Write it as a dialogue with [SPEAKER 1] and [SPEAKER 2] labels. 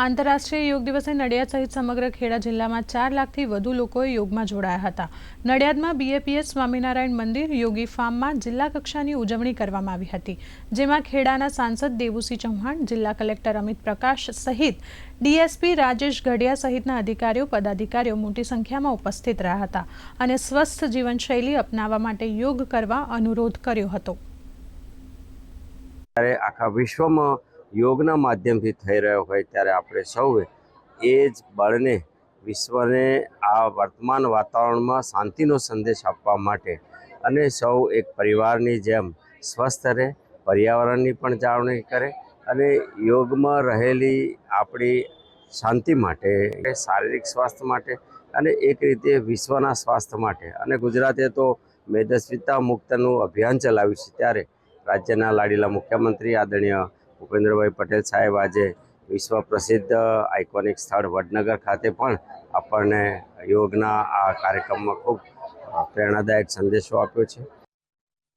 [SPEAKER 1] આંતરરાષ્ટ્રીય યોગ દિવસે નડિયાદ સહિત સમગ્ર ખેડા જિલ્લામાં 4 લાખથી વધુ લોકોએ યોગમાં જોડાયા હતા। નડિયાદમાં બીએપીએસ સ્વામિનારાયણ મંદિર યોગી ફાર્મમાં જિલ્લા કક્ષાની ઉજવણી કરવામાં આવી હતી, જેમાં ખેડાના સાંસદ દેવુસિંહ ચૌહાણ, જિલ્લા કલેક્ટર અમિત પ્રકાશ સહિત ડીએસપી રાજેશ ગઢિયા સહિતના અધિકારીઓ પદાધિકારીઓ મોટી સંખ્યામાં ઉપસ્થિત રહ્યા હતા અને સ્વસ્થ જીવનશૈલી અપનાવવા માટે યોગ કરવા અનુરોધ કર્યો હતો।
[SPEAKER 2] આખા વિશ્વમાં યોગના માધ્યમથી થઈ રહ્યો હોય ત્યારે આપણે સૌએ એ જ બળને વિશ્વને આ વર્તમાન વાતાવરણમાં શાંતિનો સંદેશ આપવા માટે અને સૌ એક પરિવારની જેમ સ્વસ્થ રહે, પર્યાવરણની પણ જાળવણી કરે અને યોગમાં રહેલી આપણી શાંતિ માટે, શારીરિક સ્વાસ્થ્ય માટે અને એક રીતે વિશ્વના સ્વાસ્થ્ય માટે અને ગુજરાતે તો મેદસ્વીતા મુક્તનું અભિયાન ચલાવ્યું છે ત્યારે રાજ્યના લાડીલા મુખ્યમંત્રી આદરણીય ભૂપેન્દ્રભાઈ પટેલ સાહેબ આજે વિશ્વ પ્રસિદ્ધ આઇકોનિક સ્થળ વડનગર ખાતે પણ આપણને યોગના આ કાર્યક્રમમાં ખૂબ પ્રેરણાદાયક સંદેશો આપ્યો છે।